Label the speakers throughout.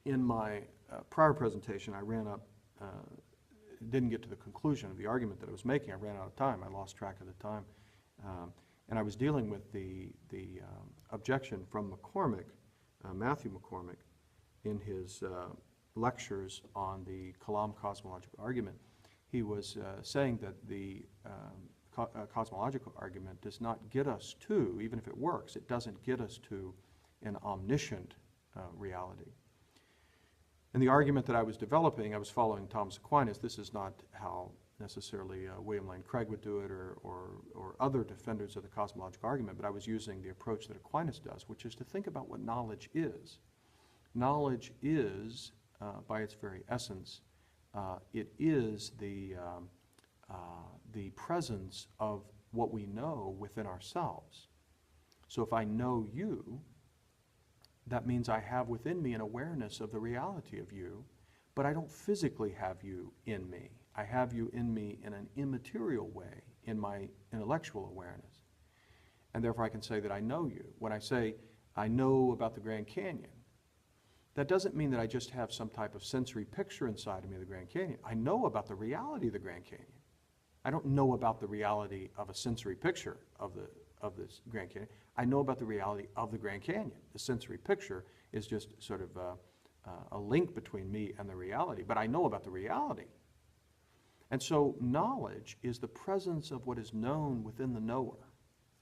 Speaker 1: in my prior presentation, I ran up, didn't get to the conclusion of the argument that I was making. I ran out of time. I lost track of the time. And I was dealing with the objection from McCormick, Matthew McCormick, in his lectures on the Kalam Cosmological Argument. He was saying that the cosmological argument does not get us to, even if it works, it doesn't get us to an omniscient reality. And the argument that I was developing, I was following Thomas Aquinas. This is not how necessarily William Lane Craig would do it, or other defenders of the cosmological argument, but I was using the approach that Aquinas does, which is to think about what knowledge is. Knowledge is, by its very essence, it is the presence of what we know within ourselves. So if I know you, that means I have within me an awareness of the reality of you, but I don't physically have you in me. I have you in me in an immaterial way, in my intellectual awareness. And therefore I can say that I know you. When I say I know about the Grand Canyon, that doesn't mean that I just have some type of sensory picture inside of me of the Grand Canyon. I know about the reality of the Grand Canyon. I don't know about the reality of a sensory picture of this Grand Canyon. I know about the reality of the Grand Canyon. The sensory picture is just sort of a link between me and the reality, but I know about the reality. And so knowledge is the presence of what is known within the knower.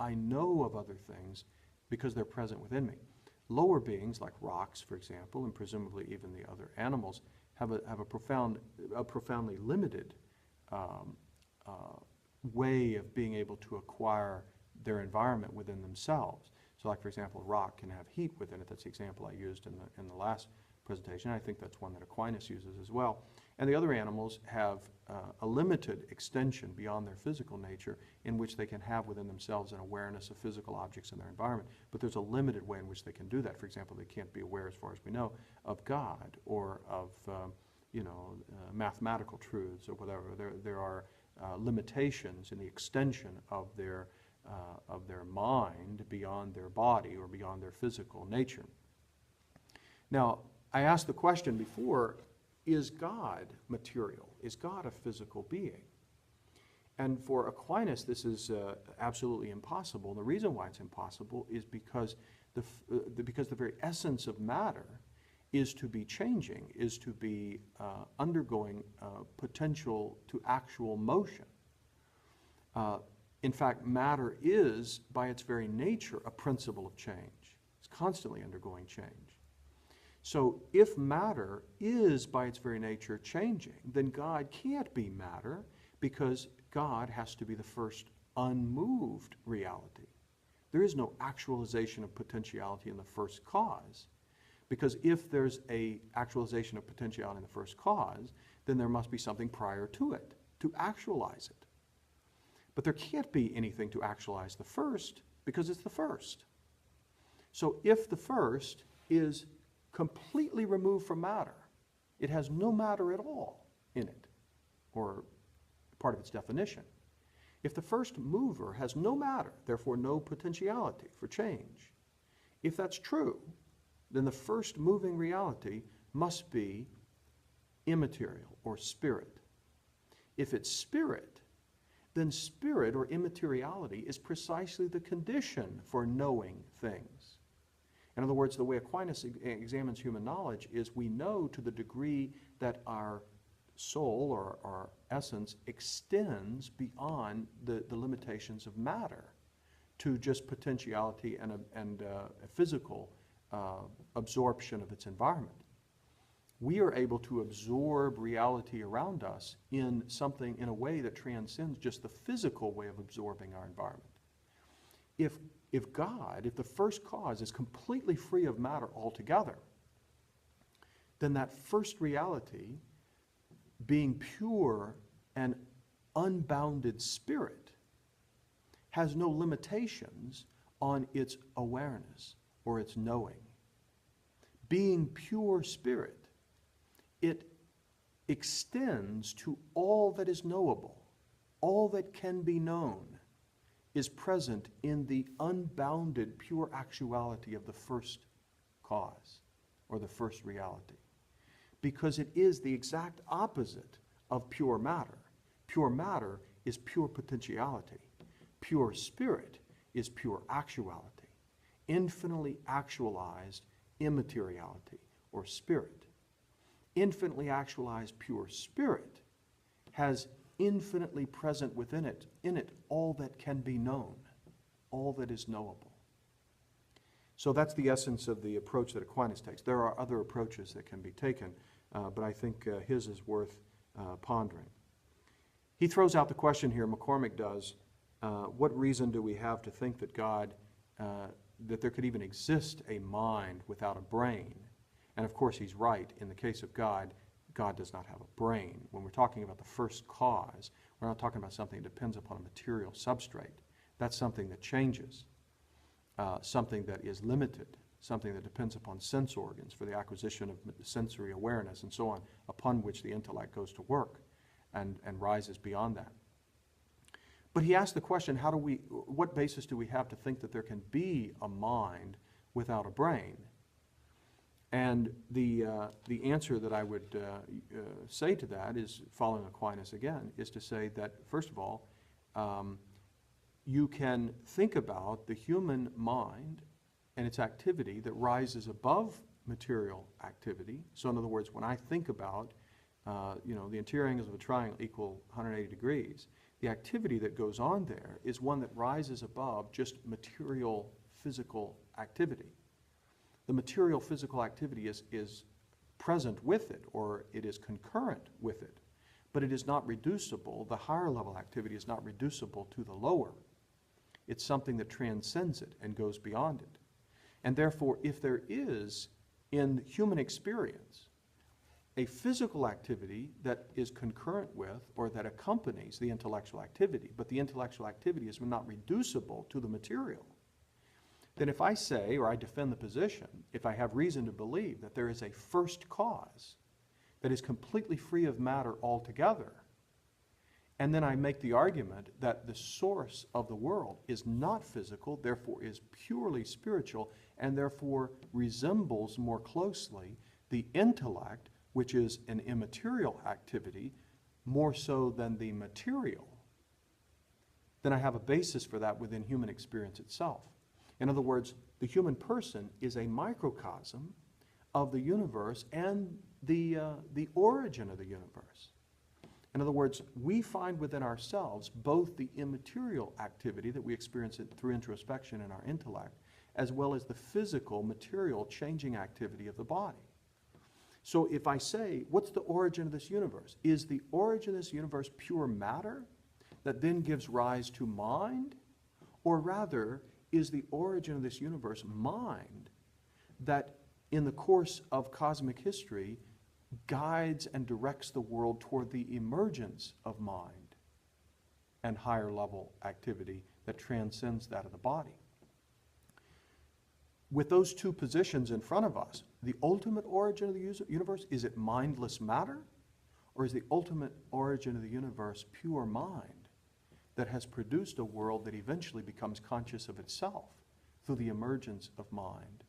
Speaker 1: I know of other things because they're present within me. Lower beings, like rocks, for example, and presumably even the other animals, have a profoundly limited way of being able to acquire their environment within themselves. So like, for example, a rock can have heat within it. That's the example I used in the last presentation. I think that's one that Aquinas uses as well. And the other animals have a limited extension beyond their physical nature in which they can have within themselves an awareness of physical objects in their environment. But there's a limited way in which they can do that. For example, they can't be aware, as far as we know, of God or of mathematical truths or whatever. There are limitations in the extension of their mind beyond their body or beyond their physical nature. Now, I asked the question before, is God material? Is God a physical being? And for Aquinas, this is absolutely impossible. And the reason why it's impossible is because the very essence of matter is to be changing, is to be undergoing potential to actual motion. In fact, matter is, by its very nature, a principle of change. It's constantly undergoing change. So if matter is, by its very nature, changing, then God can't be matter, because God has to be the first unmoved reality. There is no actualization of potentiality in the first cause, because if there's a actualization of potentiality in the first cause, then there must be something prior to it to actualize it. But there can't be anything to actualize the first, because it's the first. So if the first is completely removed from matter, it has no matter at all in it, or part of its definition. If the first mover has no matter, therefore no potentiality for change, if that's true, then the first moving reality must be immaterial or spirit. If it's spirit, then spirit or immateriality is precisely the condition for knowing things. In other words, the way Aquinas examines human knowledge is we know to the degree that our soul or our essence extends beyond the limitations of matter to just potentiality and a physical absorption of its environment. We are able to absorb reality around us in something, in a way that transcends just the physical way of absorbing our environment. If God, if the first cause is completely free of matter altogether, then that first reality, being pure and unbounded spirit, has no limitations on its awareness or its knowing. Being pure spirit, it extends to all that is knowable, all that can be known is present in the unbounded pure actuality of the first cause or the first reality. because it is the exact opposite of pure matter. Pure matter is pure potentiality. Pure spirit is pure actuality, infinitely actualized immateriality or spirit. Infinitely actualized pure spirit has infinitely present within it, all that can be known, all that is knowable. So that's the essence of the approach that Aquinas takes. There are other approaches that can be taken, but I think his is worth pondering. He throws out the question here, McCormick does, what reason do we have to think that God, that there could even exist a mind without a brain? And of course he's right. In the case of God, God does not have a brain. When we're talking about the first cause, we're not talking about something that depends upon a material substrate. That's something that changes, something that is limited, something that depends upon sense organs for the acquisition of sensory awareness and so on, upon which the intellect goes to work and rises beyond that. But he asked the question, what basis do we have to think that there can be a mind without a brain? And the answer that I would say to that is, following Aquinas again, is to say that, first of all, you can think about the human mind and its activity that rises above material activity. So in other words, when I think about, the interior angles of a triangle equal 180 degrees, the activity that goes on there is one that rises above just material physical activity. The material physical activity is present with it, or it is concurrent with it, but it is not reducible. The higher level activity is not reducible to the lower. It's something that transcends it and goes beyond it. And therefore, if there is in human experience a physical activity that is concurrent with or that accompanies the intellectual activity, but the intellectual activity is not reducible to the material, then if I say, or I defend the position, if I have reason to believe that there is a first cause that is completely free of matter altogether, and then I make the argument that the source of the world is not physical, therefore is purely spiritual, and therefore resembles more closely the intellect, which is an immaterial activity, more so than the material, then I have a basis for that within human experience itself. In other words, the human person is a microcosm of the universe and the origin of the universe. In other words, we find within ourselves both the immaterial activity that we experience through introspection in our intellect, as well as the physical, material, changing activity of the body. So if I say, what's the origin of this universe? Is the origin of this universe pure matter that then gives rise to mind? Or rather, is the origin of this universe mind that in the course of cosmic history guides and directs the world toward the emergence of mind and higher level activity that transcends that of the body? With those two positions in front of us, the ultimate origin of the universe, is it mindless matter? Or is the ultimate origin of the universe pure mind that has produced a world that eventually becomes conscious of itself through the emergence of mind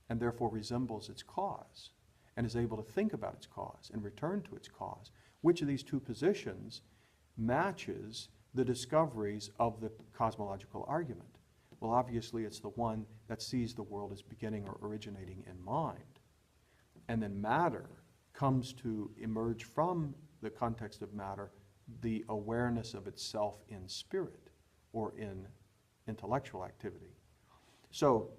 Speaker 1: and therefore resembles its cause and is able to think about its cause and return to its cause? Which of these two positions matches the discoveries of the cosmological argument? Well, obviously it's the one that sees the world as beginning or originating in mind. And then matter comes to emerge from the context of matter, the awareness of itself in spirit or in intellectual activity. So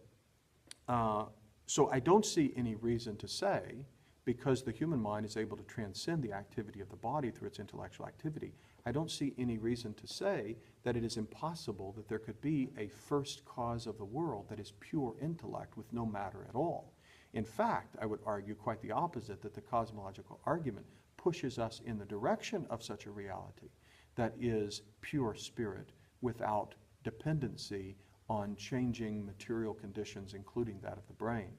Speaker 1: I don't see any reason to say, because the human mind is able to transcend the activity of the body through its intellectual activity, I don't see any reason to say that it is impossible that there could be a first cause of the world that is pure intellect with no matter at all. In fact, I would argue quite the opposite, that the cosmological argument pushes us in the direction of such a reality that is pure spirit without dependency on changing material conditions, including that of the brain.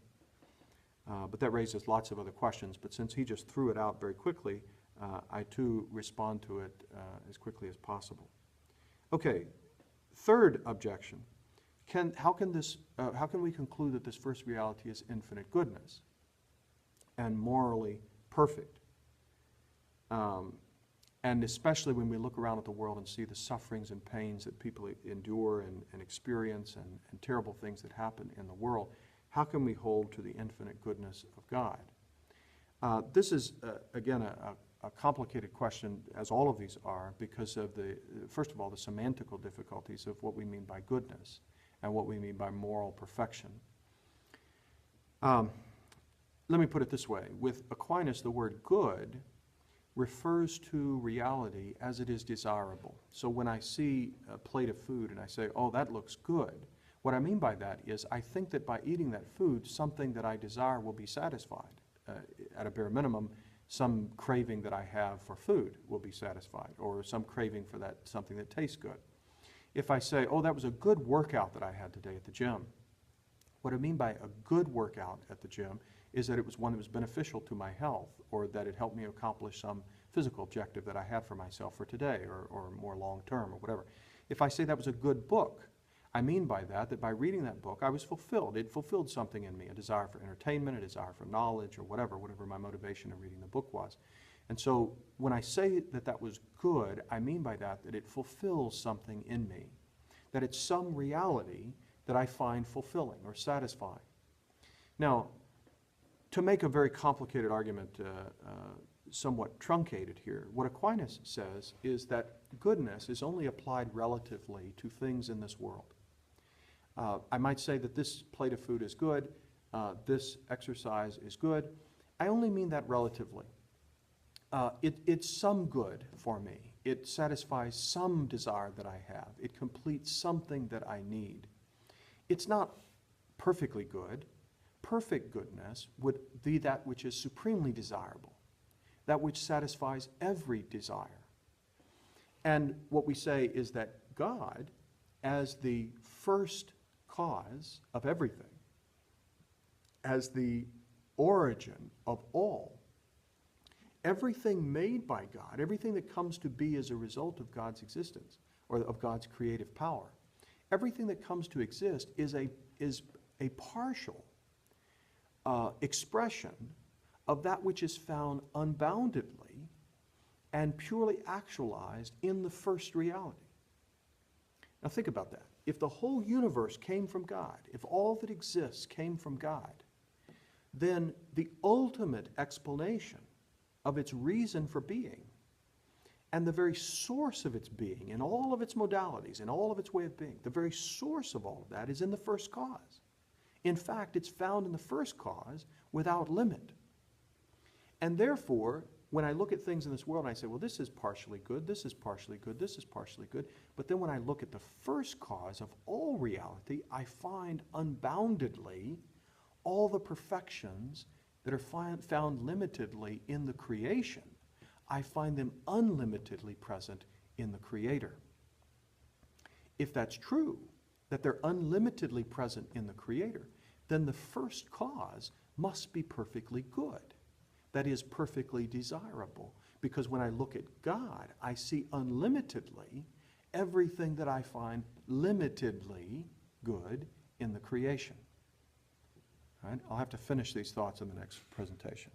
Speaker 1: But that raises lots of other questions, but since he just threw it out very quickly, I too respond to it as quickly as possible. Okay, third objection. How can we conclude that this first reality is infinite goodness and morally perfect. And especially when we look around at the world and see the sufferings and pains that people endure and experience and terrible things that happen in the world, how can we hold to the infinite goodness of God? This is, again, a complicated question, as all of these are, because of first of all, the semantical difficulties of what we mean by goodness and what we mean by moral perfection. Let me put it this way. With Aquinas, the word good refers to reality as it is desirable. So when I see a plate of food and I say, oh, that looks good, what I mean by that is I think that by eating that food, something that I desire will be satisfied. At a bare minimum, some craving that I have for food will be satisfied, or some craving for that something that tastes good. If I say, oh, that was a good workout that I had today at the gym, what I mean by a good workout at the gym is that it was one that was beneficial to my health, or that it helped me accomplish some physical objective that I had for myself for today, or more long-term, or whatever. If I say that was a good book, I mean by that by reading that book, I was fulfilled. It fulfilled something in me, a desire for entertainment, a desire for knowledge, or whatever my motivation in reading the book was. And so when I say that that was good, I mean by that it fulfills something in me, that it's some reality that I find fulfilling or satisfying. Now, to make a very complicated argument somewhat truncated here, what Aquinas says is that goodness is only applied relatively to things in this world. I might say that this plate of food is good, this exercise is good. I only mean that relatively. It's some good for me. It satisfies some desire that I have. It completes something that I need. It's not perfectly good. Perfect goodness would be that which is supremely desirable, that which satisfies every desire. And what we say is that God, as the first cause of everything, as the origin of all, everything made by God, everything that comes to be as a result of God's existence, or of God's creative power, everything that comes to exist is a partial expression of that which is found unboundedly and purely actualized in the first reality. Now think about that. If the whole universe came from God, if all that exists came from God, then the ultimate explanation of its reason for being and the very source of its being in all of its modalities, in all of its way of being, the very source of all of that is in the first cause. In fact, it's found in the first cause without limit. And therefore, when I look at things in this world and I say, well, this is partially good, this is partially good, this is partially good, but then when I look at the first cause of all reality, I find unboundedly all the perfections that are found limitedly in the creation. I find them unlimitedly present in the Creator. If that's true, that they're unlimitedly present in the Creator, then the first cause must be perfectly good. That is perfectly desirable. Because when I look at God, I see unlimitedly everything that I find limitedly good in the creation. All right? I'll have to finish these thoughts in the next presentation.